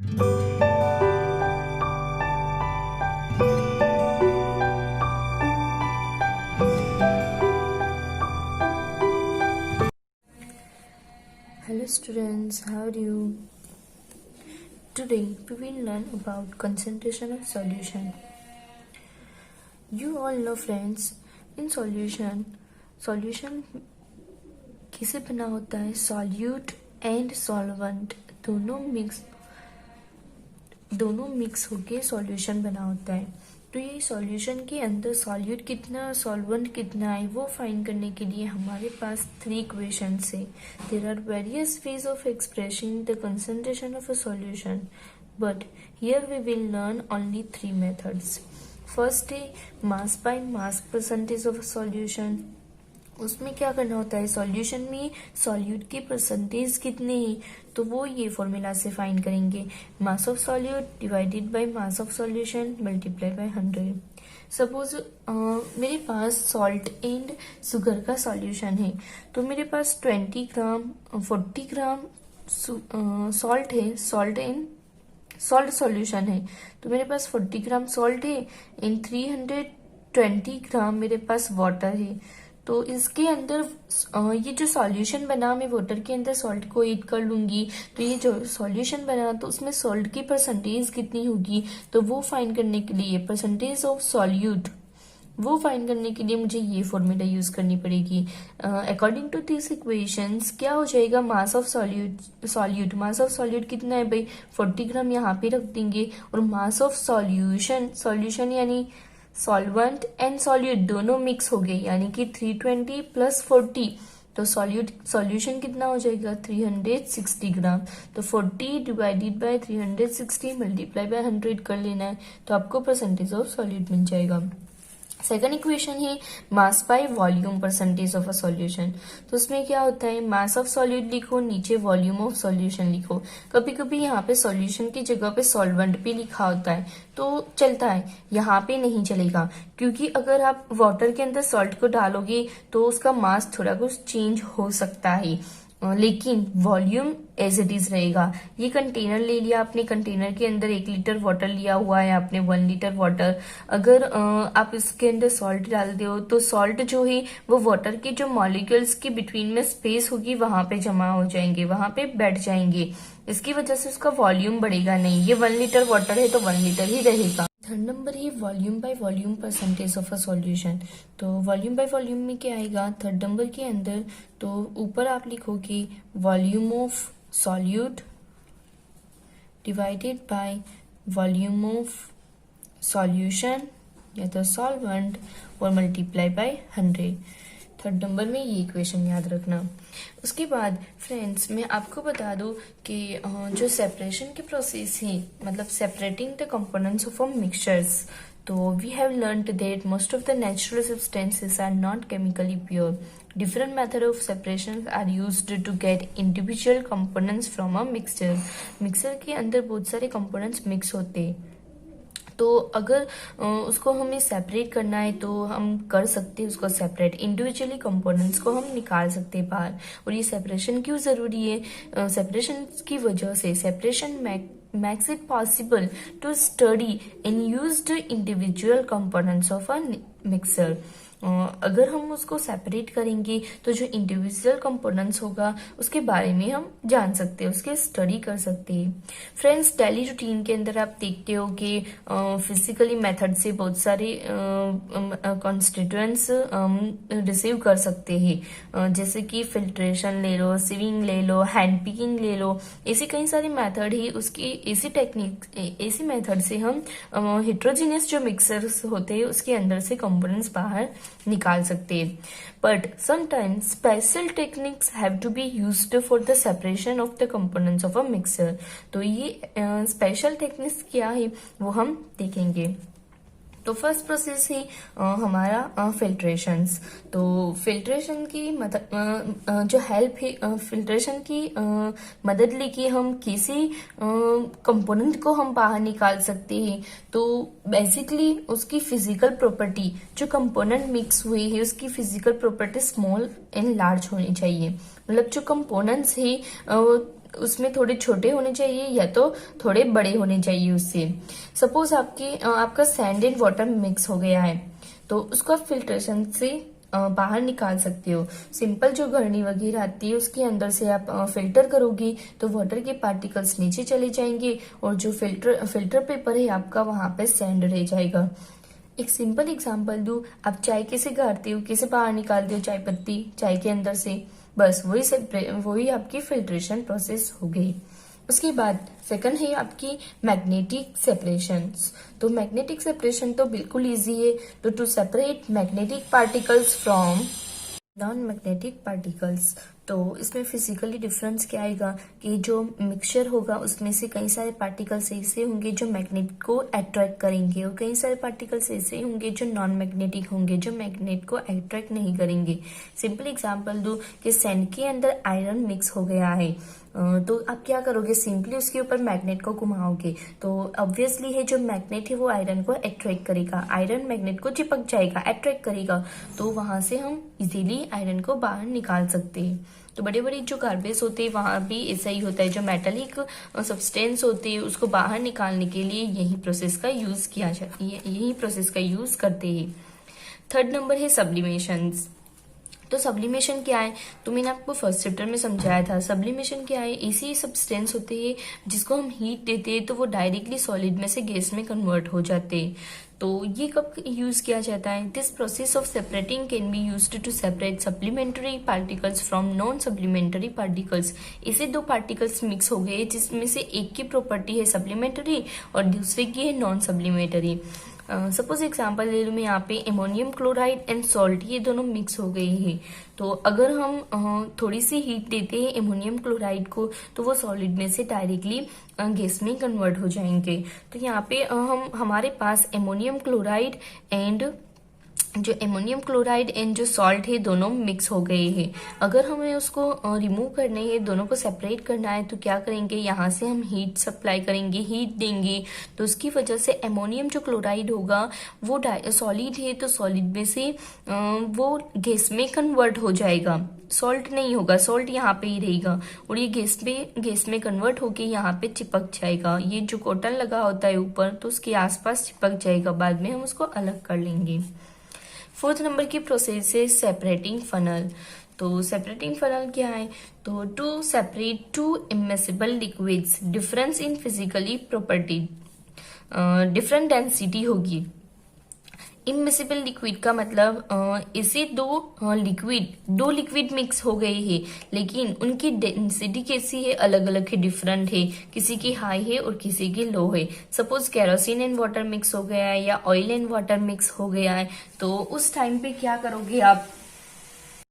Hello students, how are you? Today we will learn about concentration of solution. You all know friends, in solution किसे बना होता है? Solute and solvent दोनों mix होके solution बना होता है। तो ये सॉल्यूशन के अंदर सॉल्यूट कितना, सॉल्वेंट कितना है, वो फाइंड करने के लिए हमारे पास 3 इक्वेशंस है। There are various ways of expressing the concentration of a solution, but here we will learn only 3 methods. First है mass by mass percentage of a solution. उसमें क्या करना होता है, सॉल्यूशन में सॉल्यूट की परसेंटेज कितने हैं, तो वो ये फॉर्मूला से फाइंड करेंगे। Mass of solute divided by mass of solution multiply by 100। Suppose मेरे पास सॉल्ट एंड शुगर का सॉल्यूशन है, तो मेरे पास 20 ग्राम 40 ग्राम सॉल्ट है, सॉल्ट सॉल्यूशन है। तो मेरे पास 40 ग्राम सॉल्ट है एंड 320 ग्राम मेरे पास वाटर है। तो इसके अंदर ये जो सॉल्यूशन बना, मैं वाटर के अंदर सॉल्ट को ऐड कर लूंगी, तो ये जो सॉल्यूशन बना तो उसमें सॉल्ट की परसेंटेज कितनी होगी, तो वो फाइंड करने के लिए परसेंटेज ऑफ सॉल्यूट, वो फाइंड करने के लिए मुझे ये फॉर्मूला यूज करनी पड़ेगी। अकॉर्डिंग टू दिस इक्वेशंस क्या हो जाएगा, मास ऑफ सॉल्यूट कितना है भाई, 40 ग्राम यहाँ पे रख देंगे, और मास ऑफ सॉल्यूशन यानी सॉल्वेंट एंड सॉल्यूट दोनों मिक्स हो गए, यानी कि 320 प्लस 40, तो सॉल्यूशन कितना हो जाएगा 360 ग्राम। तो 40 डिवाइडेड बाय 360 मल्टीप्लाई बाय 100 कर लेना है, तो आपको परसेंटेज ऑफ सॉल्यूट मिल जाएगा। सेकंड इक्वेशन है mass by volume percentage of a solution. तो उसमें क्या होता है, मास ऑफ सॉल्यूट लिखो, नीचे वॉल्यूम ऑफ सॉल्यूशन लिखो। कभी कभी यहाँ पे सॉल्यूशन की जगह पे सॉल्वेंट भी लिखा होता है तो चलता है, यहाँ पे नहीं चलेगा, क्योंकि अगर आप वाटर के अंदर सॉल्ट को डालोगे तो उसका मास थोड़ा कुछ चेंज हो सकता है, लेकिन वॉल्यूम एज इट इज रहेगा। ये कंटेनर ले लिया आपने, कंटेनर के अंदर 1 लीटर वाटर लिया हुआ है आपने, 1 लीटर वाटर, अगर आप इसके अंदर सॉल्ट डाल दो तो सॉल्ट जो है वो वाटर के जो मॉलिक्यूल्स के बिटवीन में स्पेस होगी वहां पे जमा हो जाएंगे, वहां पे बैठ जाएंगे, इसकी वजह से उसका वॉल्यूम बढ़ेगा नहीं। ये 1 लीटर वाटर है तो 1 लीटर ही रहेगा। थर्ड नंबर है volume by volume percentage of a solution. तो वॉल्यूम बाय वॉल्यूम में क्या आएगा थर्ड नंबर के अंदर, तो ऊपर आप लिखोगे volume of solute divided by volume of solution या तो सॉल्वेंट और मल्टीप्लाई बाय 100। थर्ड नंबर में ये इक्वेशन याद रखना। उसके बाद फ्रेंड्स मैं आपको बता दूं कि जो सेपरेशन की प्रोसेस है, मतलब separating the components of a mixtures, तो we have learned that most of the natural substances are not chemically pure. Different method of separations are used to get individual components from a mixture। Mixer के अंदर बहुत सारे components mix होते हैं, तो अगर उसको हमें सेपरेट करना है तो हम कर सकते हैं उसको सेपरेट, इंडिविजुअली कंपोनेंट्स को हम निकाल सकते हैं बाहर। और ये सेपरेशन क्यों जरूरी है, सेपरेशन की वजह से separation makes it possible to study and use the individual components of a mixer। अगर हम उसको सेपरेट करेंगे तो जो इंडिविजुअल कंपोनेंट्स होगा उसके बारे में हम जान सकते हैं, उसके स्टडी कर सकते हैं। फ्रेंड्स डेली रूटीन के अंदर आप देखते हो कि फिजिकली मेथड से बहुत सारे कॉन्स्टिट्यूएंट्स रिसीव कर सकते हैं, जैसे कि फिल्ट्रेशन ले लो, सिविंग ले लो, हैंड पिकिंग ले लो, ऐसे कई सारे मेथड ही उसकी ऐसी टेक्निक, ऐसी मेथड से हम हेट्रोजीनियस जो मिक्सर्स होते हैं उसके अंदर से कंपोनेंट्स बाहर निकाल सकते हैं। But sometimes special techniques have to be used for the separation of the components of a mixer. तो ये स्पेशल टेक्निक्स क्या है वो हम देखेंगे। तो फर्स्ट प्रोसेस है हमारा फिल्ट्रेशंस। तो फिल्ट्रेशन की जो हेल्प है, फिल्ट्रेशन की मदद लेके हम किसी कंपोनेंट को हम बाहर निकाल सकते हैं। तो बेसिकली उसकी फिजिकल प्रॉपर्टी, जो कंपोनेंट मिक्स हुई है उसकी physical property small and large होनी चाहिए। मतलब जो कंपोनेंट्स है उसमें थोड़े छोटे होने चाहिए या तो थोड़े बड़े होने चाहिए उससे। सपोज आपका सैंड एंड वाटर मिक्स हो गया है, तो उसको आप फिल्ट्रेशन से बाहर निकाल सकते हो। सिंपल जो गरनी वगैरह आती है उसके अंदर से आप फिल्टर करोगी तो वाटर के पार्टिकल्स नीचे चले जाएंगे और जो फिल्टर पेपर है आपका वहां पे सैंड रह जाएगा। एक सिंपल एग्जांपल दूं, आप चाय कैसे गाड़ते हो, कैसे बाहर निकालते हो चाय पत्ती चाय के अंदर से, बस वही आपकी फिल्ट्रेशन प्रोसेस हो गई। उसके बाद सेकंड है आपकी मैग्नेटिक सेपरेशंस। तो मैग्नेटिक सेपरेशन तो बिल्कुल इजी है। तो to separate magnetic particles from non magnetic particles, तो इसमें फिजिकली डिफरेंस क्या आएगा कि जो मिक्सचर होगा उसमें से कई सारे पार्टिकल्स ऐसे होंगे जो मैग्नेट को अट्रैक्ट करेंगे और कई सारे पार्टिकल्स ऐसे होंगे जो नॉन मैग्नेटिक होंगे जो मैग्नेट को अट्रैक्ट नहीं करेंगे। सिंपल एग्जांपल दूं कि सैंड के अंदर आयरन मिक्स हो गया है, तो आप क्या करोगे, सिंपली उसके ऊपर मैग्नेट को घुमाओगे तो ऑब्वियसली है जो मैग्नेट है वो आयरन को अट्रैक्ट करेगा, आयरन मैग्नेट को चिपक जाएगा, अट्रैक्ट करेगा, तो वहां से हम इजीली आयरन को बाहर निकाल सकते हैं। तो बड़े बड़े जो गार्बेज होते हैं वहां भी ऐसा ही होता है, जो मेटालिक सब्सटेंस होती है उसको बाहर निकालने के लिए यही प्रोसेस का यूज किया जाता है, यही प्रोसेस का यूज करते हैं। थर्ड नंबर है सब्लिमेशंस। तो सब्लिमेशन क्या है, तो मैंने आपको फर्स्ट चैप्टर में समझाया था। सब्लिमेशन क्या है, ऐसी सब्सटेंस होते हैं जिसको हम हीट देते हैं तो वो डायरेक्टली सॉलिड में से गैस में कन्वर्ट हो जाते हैं। तो ये कब यूज किया जाता है, this process of separating can be used to separate supplementary particles from non supplementary particles. इसे दो पार्टिकल्स मिक्स हो गए जिसमें से एक की प्रॉपर्टी है सप्लीमेंट्री और दूसरे की है नॉन सप्लीमेंट्री। सपोज एग्जाम्पल ले लूँ मैं यहाँ पे, एमोनियम क्लोराइड एंड सॉल्ट ये दोनों मिक्स हो गए हैं। तो अगर हम थोड़ी सी हीट देते हैं एमोनियम क्लोराइड को तो वो सॉलिड में से डायरेक्टली गैस में कन्वर्ट हो जाएंगे। तो यहाँ पे हमारे पास एमोनियम क्लोराइड एंड जो सॉल्ट है दोनों मिक्स हो गए हैं। अगर हमें उसको रिमूव करना है, दोनों को सेपरेट करना है, तो क्या करेंगे, यहाँ से हम हीट सप्लाई करेंगे, हीट देंगे, तो उसकी वजह से एमोनियम जो क्लोराइड होगा वो सॉलिड है तो सॉलिड में से वो गैस में कन्वर्ट हो जाएगा, सॉल्ट नहीं होगा, सॉल्ट यहाँ पे ही रहेगा और ये गैस में कन्वर्ट होके यहाँ पे चिपक जाएगा। ये जो कॉटन लगा होता है ऊपर तो उसके आसपास चिपक जाएगा, बाद में हम उसको अलग कर लेंगे। फोर्थ नंबर की प्रोसेस है सेपरेटिंग फनल। तो सेपरेटिंग फनल क्या है, तो to separate two immiscible liquids, difference in physically property, different density होगी। इमिसिबल लिक्विड का मतलब इसे दो लिक्विड मिक्स हो गए हैं लेकिन उनकी डेंसिटी कैसी है, अलग अलग है, डिफरेंट है, किसी की हाई है और किसी की लो है। Suppose kerosene and water mix हो गया है या ऑयल एंड वाटर मिक्स हो गया है, तो उस टाइम पे क्या करोगे आप,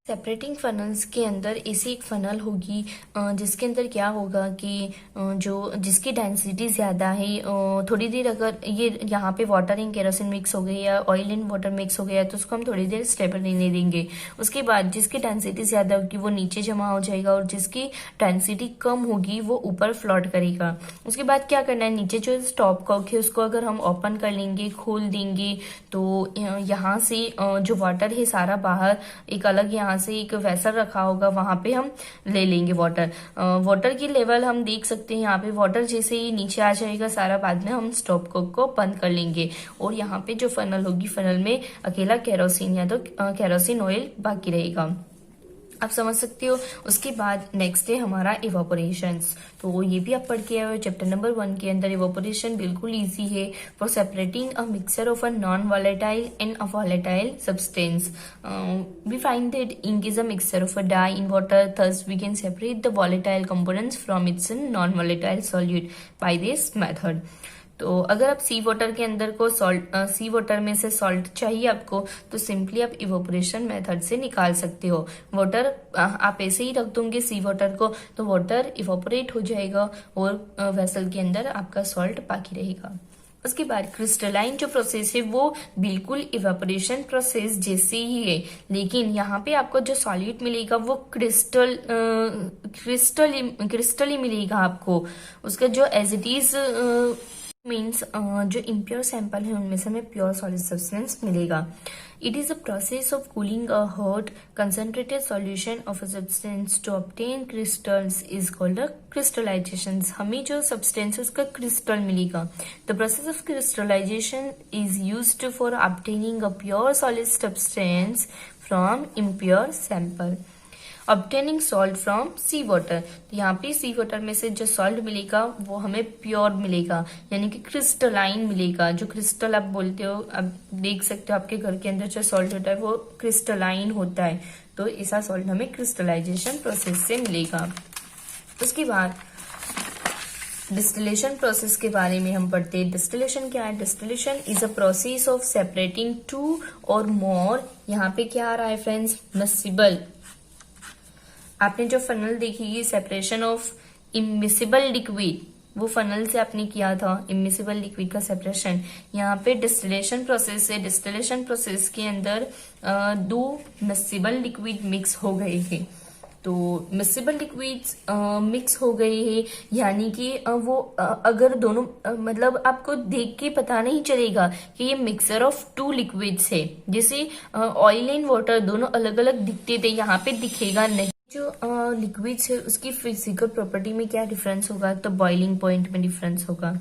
सेपरेटिंग फनल्स के अंदर ऐसी एक फनल होगी जिसके अंदर क्या होगा कि जिसकी डेंसिटी ज्यादा है, थोड़ी देर अगर ये यहाँ पे वाटर एंड केरोसिन मिक्स हो गई या ऑयल एंड वाटर मिक्स हो गया तो उसको हम थोड़ी देर स्टेबल रहने देंगे। उसके बाद जिसकी डेंसिटी ज्यादा होगी वो नीचे जमा हो जाएगा और जिसकी डेंसिटी कम होगी वो ऊपर फ्लोट करेगा। उसके बाद क्या करना है, नीचे जो स्टॉप कॉक है उसको अगर हम ओपन कर लेंगे, खोल देंगे, तो यहाँ से जो वाटर है सारा बाहर, एक अलग यहाँ से एक वेसल रखा होगा वहां पे हम ले लेंगे वाटर की लेवल हम देख सकते हैं। यहाँ पे वाटर जैसे ही नीचे आ जाएगा सारा, बाद में हम स्टॉप कॉक को बंद कर लेंगे और यहाँ पे जो फनल होगी, फनल में अकेला केरोसिन या तो केरोसिन ऑयल बाकी रहेगा। आप समझ सकते हो। उसके बाद नेक्स्ट है हमारा इवापोरेशंस। तो ये भी आप पढ़ के आए हो चैप्टर नंबर 1 के अंदर। इवापोरेशन बिल्कुल इजी है for separating a mixture of a non volatile and a volatile substance. We find that ink is a mixture of a dye in water, thus we can separate the volatile components from its non-volatile solute by this method. तो अगर आप सी water के अंदर को सी water में से salt चाहिए आपको, तो सिंपली आप इवोपरेशन मेथड से निकाल सकते हो। वाटर आप ऐसे ही रख दोगे सी वाटर को, तो वाटर इवोपरेट हो जाएगा और वेसल के अंदर आपका सॉल्ट बाकी रहेगा। उसके बाद क्रिस्टलाइन जो प्रोसेस है वो बिल्कुल इवेपोरेशन प्रोसेस जैसे ही है, लेकिन यहाँ पे आपको जो सॉल्यूट मिलेगा वो क्रिस्टल ही मिलेगा आपको। उसका जो एज इट इज मीन्स जो इम्प्योर सैंपल है उनमें से हमें प्योर सॉलिड सब्सटेंस मिलेगा. It is a process of cooling a hot concentrated solution of a substance to obtain crystals is called a crystallization. हमें जो सब्सटेंस है उसका क्रिस्टल मिलेगा. The process of crystallization is used for obtaining a pure solid substance from impure sample. Obtaining salt from sea water. यहाँ पे सी water में से जो सॉल्ट मिलेगा वो हमें प्योर मिलेगा, यानी कि क्रिस्टलाइन मिलेगा. जो क्रिस्टल आप बोलते हो, आप देख सकते हो आपके घर के अंदर जो सॉल्ट होता है वो क्रिस्टलाइन होता है. तो ऐसा सॉल्ट हमें क्रिस्टलाइजेशन प्रोसेस से मिलेगा. उसके बाद डिस्टिलेशन प्रोसेस के बारे में हम पढ़ते हैं. डिस्टिलेशन क्या है? Distillation is a process of separating two और मोर. यहाँ पे क्या आ रहा है फ्रेंड्स? मिसिबल. आपने जो फनल देखी सेपरेशन ऑफ इमिसिबल लिक्विड, वो फनल से आपने किया था इमिसिबल लिक्विड का सेपरेशन. यहाँ पे डिस्टिलेशन प्रोसेस है. डिस्टिलेशन प्रोसेस के अंदर दो मिसिबल लिक्विड मिक्स हो गए हैं. तो मिसिबल लिक्विड्स मिक्स हो गए हैं, यानी कि वो अगर दोनों मतलब आपको देख के पता नहीं चलेगा कि ये मिक्सर ऑफ टू लिक्विड्स है. जैसे ऑयल एंड वाटर दोनों अलग अलग दिखते थे, यहाँ पे दिखेगा नहीं. जो लिक्विड्स है उसकी फिजिकल प्रॉपर्टी में क्या डिफरेंस होगा? तो बॉइलिंग पॉइंट में डिफरेंस होगा.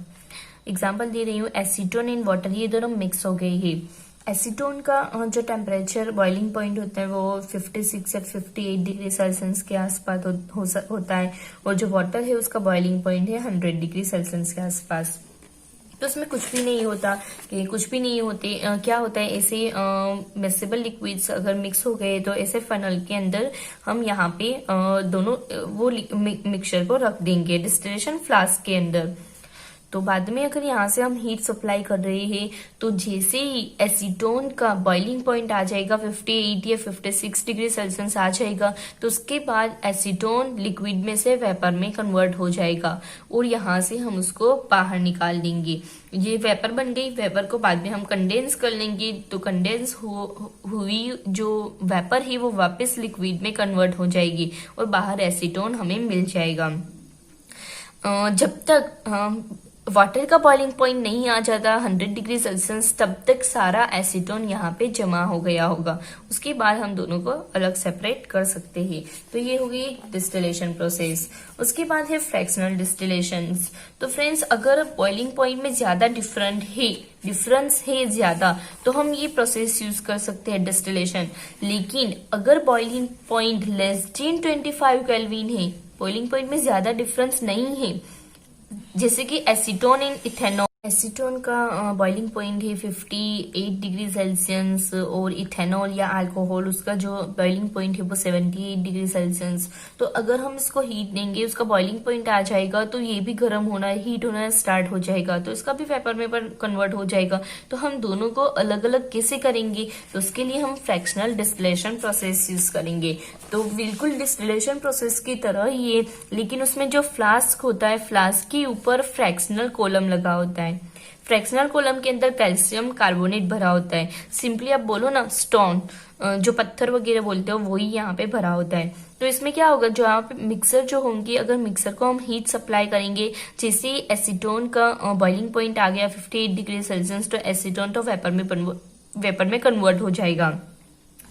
एग्जांपल दे रही हूँ, एसीटोन एंड वाटर ये दोनों मिक्स हो गए हैं. एसीटोन का जो टेम्परेचर बॉइलिंग पॉइंट होता है वो 56 या 58 डिग्री सेल्सियस के आसपास होता है, और जो वाटर है उसका बॉइलिंग पॉइंट है 100 डिग्री सेल्सियस के आसपास. तो उसमें कुछ भी नहीं होता कि कुछ भी नहीं होते. क्या होता है, ऐसे मिक्सेबल लिक्विड्स अगर मिक्स हो गए तो ऐसे फनल के अंदर हम यहाँ पे दोनों वो मिक्सचर को रख देंगे डिस्टिलेशन फ्लास्क के अंदर. तो बाद में अगर यहाँ से हम हीट सप्लाई कर रहे हैं तो जैसे ही एसीटोन का बॉइलिंग पॉइंट आ जाएगा 58 या 56 डिग्री सेल्सियस आ जाएगा, तो उसके बाद एसीटोन लिक्विड में से वेपर में कन्वर्ट हो जाएगा और यहाँ से हम उसको बाहर निकाल देंगे. ये वेपर बन गई. वेपर को बाद में हम कंडेंस कर लेंगे. तो कंडेंस हुई जो वेपर है वो वापस लिक्विड में कन्वर्ट हो जाएगी और बाहर एसीटोन हमें मिल जाएगा. जब तक वाटर का बॉइलिंग पॉइंट नहीं आ जाता 100 डिग्री सेल्सियस, तब तक सारा एसीटोन यहाँ पे जमा हो गया होगा. उसके बाद हम दोनों को अलग सेपरेट कर सकते हैं. तो ये हो गई डिस्टिलेशन प्रोसेस. उसके बाद है फ्रैक्शनल डिस्टिलेशन. तो फ्रेंड्स, अगर बॉइलिंग पॉइंट में ज्यादा डिफरेंस है ज्यादा, तो हम ये प्रोसेस यूज कर सकते हैं डिस्टिलेशन. लेकिन अगर boiling point less than 25 kelvin है, बॉइलिंग पॉइंट में ज्यादा डिफरेंस नहीं है, जैसे कि एसीटोन एंड इथेनॉल. एसीटोन का बॉइलिंग पॉइंट है 58 डिग्री सेल्सियस और इथेनॉल या अल्कोहल उसका जो बॉइलिंग पॉइंट है वो 78 डिग्री सेल्सियस. तो अगर हम इसको हीट देंगे उसका बॉइलिंग पॉइंट आ जाएगा तो ये भी गर्म होना हीट होना स्टार्ट हो जाएगा, तो इसका भी वेपर में कन्वर्ट हो जाएगा. तो हम दोनों को अलग अलग कैसे करेंगे? तो उसके लिए हम फ्रैक्शनल डिस्टिलेशन प्रोसेस यूज करेंगे. तो बिल्कुल डिस्टिलेशन प्रोसेस की तरह ही है, लेकिन उसमें जो फ्लास्क होता है फ्लास्क के ऊपर फ्रैक्शनल कॉलम लगा होता है. फ्रैक्शनल कॉलम के अंदर कैल्शियम कार्बोनेट भरा होता है. सिंपली आप बोलो ना स्टोन, जो पत्थर वगैरह बोलते हो वही यहाँ पे भरा होता है. तो इसमें क्या होगा, जो यहाँ पे मिक्सर जो होंगी, अगर मिक्सर को हम हीट सप्लाई करेंगे, जैसे एसीटोन का बॉइलिंग पॉइंट आ गया 58 डिग्री सेल्सियस, तो एसीटोन तो वेपर में कन्वर्ट हो जाएगा.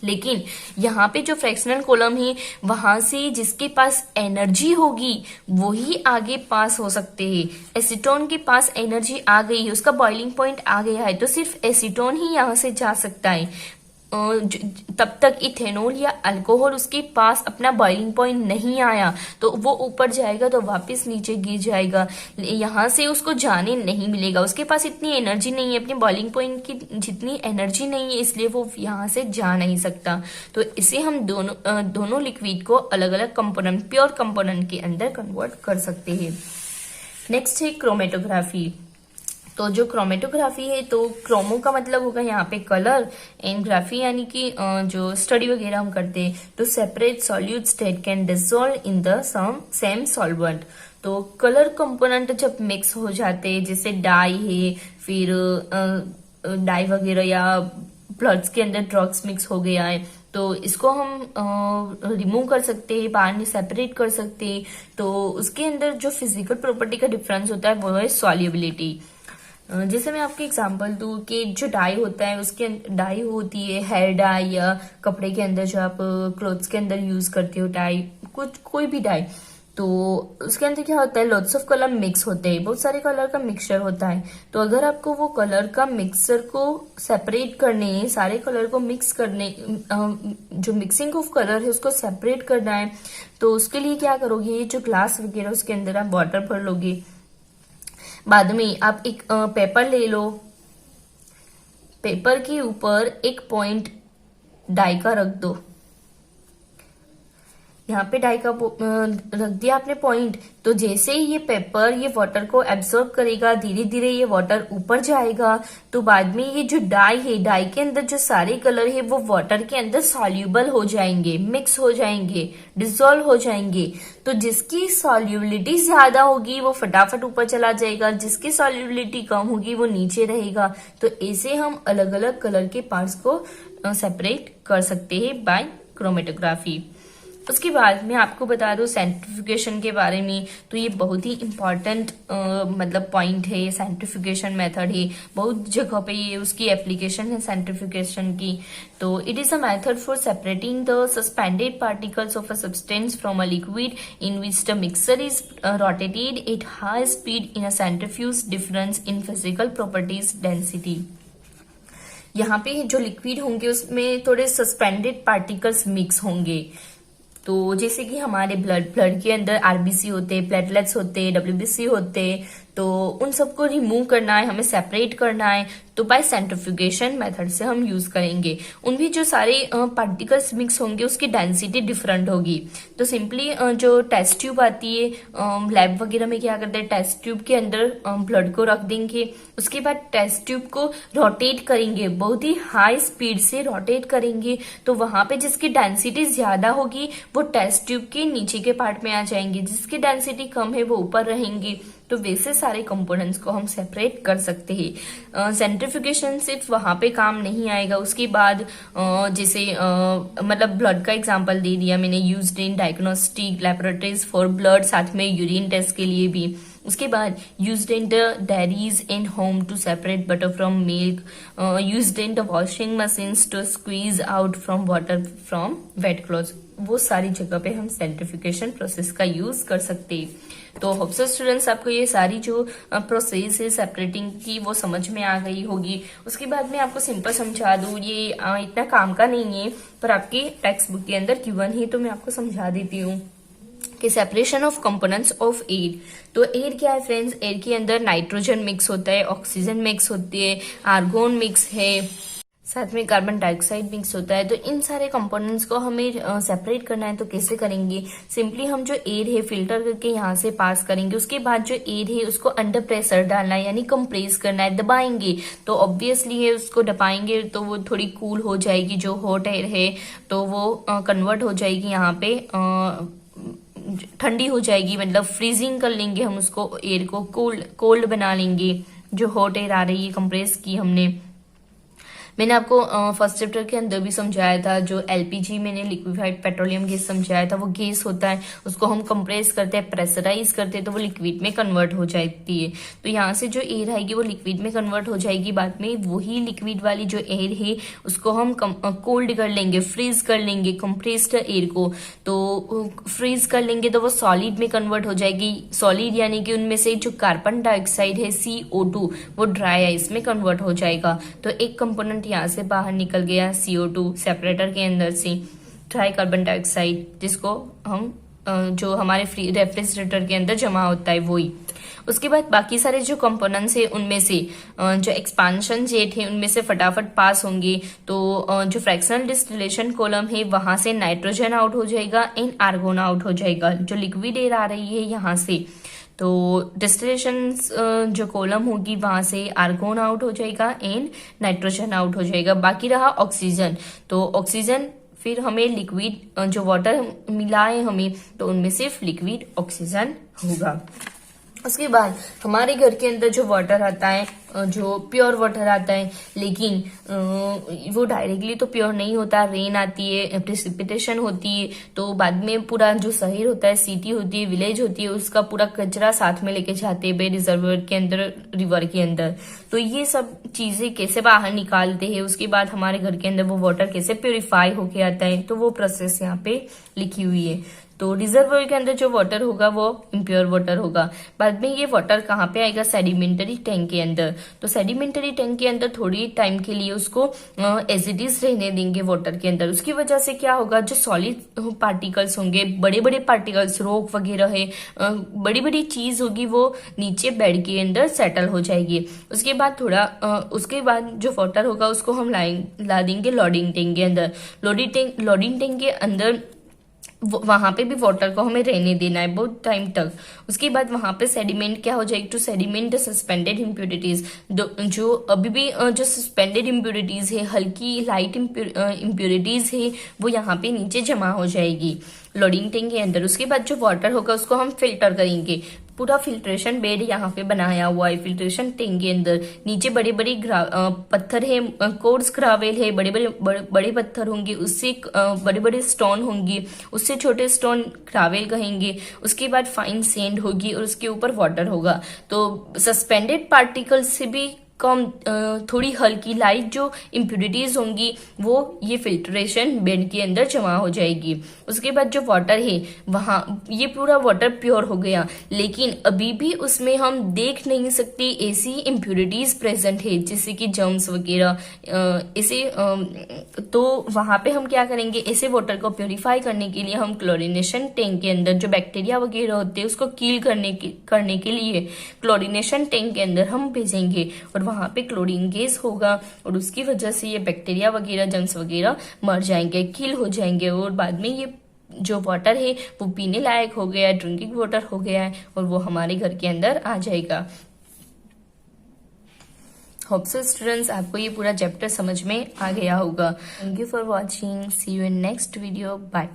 लेकिन यहाँ पे जो फ्रैक्शनल कॉलम है वहां से जिसके पास एनर्जी होगी वही आगे पास हो सकते हैं. एसीटोन के पास एनर्जी आ गई है, उसका बॉइलिंग पॉइंट आ गया है, तो सिर्फ एसीटोन ही यहाँ से जा सकता है. तब तक इथेनॉल या अल्कोहल उसके पास अपना बॉइलिंग पॉइंट नहीं आया, तो वो ऊपर जाएगा तो वापस नीचे गिर जाएगा. यहाँ से उसको जाने नहीं मिलेगा, उसके पास इतनी एनर्जी नहीं है, अपने बॉइलिंग पॉइंट की जितनी एनर्जी नहीं है, इसलिए वो यहाँ से जा नहीं सकता. तो इसे हम दोनों लिक्विड को अलग अलग कंपोनेंट, प्योर कंपोनेंट के अंदर कन्वर्ट कर सकते हैं. नेक्स्ट है क्रोमेटोग्राफी. तो जो क्रोमेटोग्राफी है, तो क्रोमो का मतलब होगा यहाँ पे कलर, एंड ग्राफी यानी कि जो स्टडी वगैरह हम करते हैं, तो separate solutes that can dissolve in the same solvent. तो कलर कंपोनेंट जब मिक्स हो जाते हैं, जैसे डाई है, फिर डाई वगैरह या ब्लड्स के अंदर ड्रग्स मिक्स हो गया है, तो इसको हम रिमूव कर सकते हैं, बाहर सेपरेट कर सकते हैं. तो उसके अंदर जो फिजिकल प्रॉपर्टी का डिफरेंस होता है वो है सॉल्युबिलिटी. जैसे मैं आपको एग्जांपल दूं कि जो डाई होता है उसके डाई होती है हेयर डाई या कपड़े के अंदर जो आप क्लोथ्स के अंदर यूज करते हो डाई, कुछ कोई भी डाई, तो उसके अंदर क्या होता है, लॉट्स ऑफ कलर मिक्स होते हैं, बहुत सारे कलर का मिक्सचर होता है। तो अगर आपको वो कलर का मिक्सचर को सेपरेट करने है, सारे कलर को मिक्स करने, जो मिक्सिंग ऑफ कलर है उसको सेपरेट करना है, तो उसके लिए क्या करोगे, ये जो ग्लास वगैरह उसके अंदर आप वाटर भर लोगे। बाद में आप एक पेपर ले लो, पेपर के ऊपर एक पॉइंट डाई का रख दो। यहाँ पे डाई का रख दिया आपने पॉइंट, तो जैसे ही ये पेपर ये वाटर को एब्सॉर्ब करेगा, धीरे धीरे ये वाटर ऊपर जाएगा, तो बाद में ये जो डाई है, डाई के अंदर जो सारे कलर है वो वाटर के अंदर सॉल्यूबल हो जाएंगे, मिक्स हो जाएंगे, डिसॉल्व हो जाएंगे। तो जिसकी सॉल्युबिलिटी ज्यादा होगी वो फटाफट ऊपर चला जाएगा, जिसकी सॉल्युबिलिटी कम होगी वो नीचे रहेगा। तो ऐसे हम अलग अलग कलर के पार्ट्स को सेपरेट कर सकते हैं बाय क्रोमेटोग्राफी। उसके बाद मैं आपको बता दूं सेंट्रिफ्यूगेशन के बारे में, तो ये बहुत ही इम्पॉर्टेंट मतलब पॉइंट है, सेंट्रिफ्यूगेशन मेथड है, बहुत जगह पे ये उसकी एप्लीकेशन है सेंट्रिफ्यूगेशन की। तो it is a method for separating the suspended particles of a substance from a liquid in which the mixer is rotated at high speed in a centrifuge difference in physical properties density. यहाँ पे जो liquid होंगे उसमें थोड़े suspended particles mix होंगे। तो जैसे कि हमारे ब्लड के अंदर आरबीसी होते, प्लेटलेट्स होते, डब्ल्यूबीसी होते, तो उन सबको रिमूव करना है, हमें सेपरेट करना है, तो बाय सेंट्रिफ्यूगेशन मेथड से हम यूज करेंगे। उनमें जो सारे पार्टिकल्स मिक्स होंगे उसकी डेंसिटी डिफरेंट होगी। तो सिंपली जो टेस्ट ट्यूब आती है, लैब वगैरह में क्या करते हैं, टेस्ट ट्यूब के अंदर ब्लड को रख देंगे, उसके बाद टेस्ट ट्यूब को रोटेट करेंगे, बहुत ही हाई स्पीड से रोटेट करेंगे, तो वहां पे जिसकी डेंसिटी ज्यादा होगी वो टेस्ट ट्यूब के नीचे के पार्ट में आ जाएंगे, जिसकी डेंसिटी कम है वो ऊपर रहेंगे। तो वैसे सारे कंपोनेंट्स को हम सेपरेट कर सकते हैं। सेंट्रिफ्यूगेशन सिर्फ वहां पे काम नहीं आएगा, उसके बाद जैसे मतलब ब्लड का एग्जांपल दे दिया मैंने, used in diagnostic laboratories for blood, साथ में यूरिन टेस्ट के लिए भी। उसके बाद used in the dairies in home to separate butter from milk, used in the washing machines to squeeze out from water from wet clothes. वो सारी जगह पे हम सेंट्रिफ्यूगेशन प्रोसेस का यूज कर सकते हैं। तो होप सो स्टूडेंट्स आपको ये सारी जो प्रोसेस है सेपरेटिंग की वो समझ में आ गई होगी। उसके बाद मैं आपको सिंपल समझा दूं, ये इतना काम का नहीं है, पर आपकी टेक्स्ट बुक के अंदर गिवन है तो मैं आपको समझा देती हूँ कि separation of components of air. तो एयर क्या है फ्रेंड्स, एयर के अंदर नाइट्रोजन मिक्स होता है, ऑक्सीजन मिक्स होती है, आर्गोन मिक्स है, साथ में कार्बन डाइऑक्साइड मिक्स होता है। तो इन सारे कंपोनेंट्स को हमें सेपरेट करना है, तो कैसे करेंगे, सिंपली हम जो एयर है फिल्टर करके यहाँ से पास करेंगे, उसके बाद जो एयर है उसको अंडर प्रेशर डालना है, यानी कंप्रेस करना है, दबाएंगे। तो ऑब्वियसली है उसको दबाएंगे तो वो थोड़ी कूल हो जाएगी, जो हॉट एयर है तो वो कन्वर्ट हो जाएगी, यहाँ पे ठंडी हो जाएगी, मतलब फ्रीजिंग कर लेंगे हम उसको, एयर को कोल्ड बना लेंगे। जो हॉट एयर आ रही है कंप्रेस की हमने, मैंने आपको फर्स्ट चैप्टर के अंदर भी समझाया था, जो एलपीजी मैंने लिक्विफाइड पेट्रोलियम गैस समझाया था, वो गैस होता है, उसको हम कंप्रेस करते हैं, प्रेशराइज करते हैं, तो वो लिक्विड में कन्वर्ट हो जाती है। तो यहाँ से जो एयर आएगी वो लिक्विड में कन्वर्ट हो जाएगी, बाद में वही लिक्विड वाली जो एयर है उसको हम कोल्ड कर लेंगे, फ्रीज कर लेंगे कंप्रेस्ड एयर को। तो फ्रीज कर लेंगे तो वो सॉलिड में कन्वर्ट हो जाएगी, सॉलिड यानी कि उनमें से जो कार्बन डाइऑक्साइड है CO2 वो ड्राई आइस में कन्वर्ट हो जाएगा। तो एक कंपोनेंट यहाँ से बाहर निकल गया CO2 सेपरेटर के अंदर से, ड्राई कार्बन डाइऑक्साइड, जिसको हम जो हमारे रेफ्रिजरेटर के अंदर जमा होता है वही। उसके बाद बाकी सारे जो कंपोनेंट्स है उनमें से जो एक्सपांशन जेट है उनमें से फटाफट पास होंगे। तो जो फ्रैक्शनल डिस्टिलेशन कॉलम है वहां से नाइट्रोजन आउट हो जाएगा एंड आर्गोन आउट हो जाएगा, जो लिक्विड एयर आ रही है यहाँ से। तो डिस्टिलेशन जो कॉलम होगी वहां से आर्गोन आउट हो जाएगा एंड नाइट्रोजन आउट हो जाएगा। बाकी रहा ऑक्सीजन, तो ऑक्सीजन फिर हमें लिक्विड जो वाटर मिला है हमें, तो उनमें सिर्फ लिक्विड ऑक्सीजन होगा। उसके बाद हमारे घर के अंदर जो वाटर आता है, जो प्योर वाटर आता है, लेकिन वो डायरेक्टली तो प्योर नहीं होता, रेन आती है, प्रेसिपिटेशन होती है, तो बाद में पूरा जो शहर होता है, सिटी होती है, विलेज होती है, उसका पूरा कचरा साथ में लेके जाते हैं बे रिजर्वर के अंदर, रिवर के अंदर। तो ये सब चीजें कैसे बाहर निकालते हैं, उसके बाद हमारे घर के अंदर वो वाटर कैसे प्योरीफाई होके आता है, तो वो प्रोसेस यहाँ पे लिखी हुई है। तो रिजर्वर के अंदर जो वाटर होगा वो इम्प्योर वाटर होगा। बाद में ये वाटर कहाँ पे आएगा, सेडिमेंटरी टैंक के अंदर। तो सेडिमेंटरी टैंक के अंदर थोड़ी टाइम के लिए उसको एज इट इज रहने देंगे वाटर के अंदर। उसकी वजह से क्या होगा, जो सॉलिड पार्टिकल्स होंगे, बड़े बड़े पार्टिकल्स, रॉक वगैरह है, बड़ी बड़ी चीज होगी, वो नीचे बेड के अंदर सेटल हो जाएगी। उसके बाद उसके बाद जो वाटर होगा उसको हम ला देंगे लोडिंग टैंक के अंदर। लोडिंग टैंक के अंदर वहां पे भी वाटर को हमें रहने देना है बहुत टाइम तक। उसके बाद वहां पे सेडिमेंट क्या हो जाएगी, to sediment the suspended impurities. जो अभी भी जो सस्पेंडेड इम्प्योरिटीज है, हल्की लाइट इम्प्योरिटीज है, वो यहाँ पे नीचे जमा हो जाएगी लोडिंग टैंक के अंदर। उसके बाद जो वाटर होगा उसको हम फिल्टर करेंगे। पूरा फिल्ट्रेशन बेड यहाँ पे बनाया हुआ है फिल्ट्रेशन टैंक के अंदर। नीचे बड़े बड़े पत्थर है, कोर्स ग्रावेल है, बड़े पत्थर होंगे, उससे बड़े बड़े स्टोन होंगे, उससे छोटे स्टोन ग्रावेल कहेंगे। उसके बाद फाइन सैंड होगी और उसके ऊपर वाटर होगा। तो सस्पेंडेड पार्टिकल से भी कम थोड़ी हल्की लाइट जो इम्प्योरिटीज होंगी वो ये फिल्ट्रेशन बेड के अंदर जमा हो जाएगी। उसके बाद जो वाटर है वहां, ये पूरा वाटर प्योर हो गया, लेकिन अभी भी उसमें हम देख नहीं सकते ऐसी इम्प्योरिटीज प्रेजेंट है, जैसे कि जर्म्स वगैरह ऐसे। तो वहां पे हम क्या करेंगे, ऐसे वाटर को प्योरीफाई करने के लिए हम क्लोरिनेशन टैंक के अंदर जो बैक्टीरिया वगैरह होते हैं उसको कील करने के लिए क्लोरिनेशन टैंक के अंदर हम भेजेंगे, और वहां पे क्लोरीन गैस होगा, और उसकी वजह से ये बैक्टीरिया वगैरह, जर्म्स वगैरह मर जाएंगे, किल हो जाएंगे, और बाद में ये जो वाटर है वो पीने लायक हो गया है, ड्रिंकिंग वाटर हो गया है, और वो हमारे घर के अंदर आ जाएगा। होप सो स्टूडेंट्स, आपको ये पूरा चैप्टर समझ में आ गया होगा। Thank you for watching, see you in next video, bye.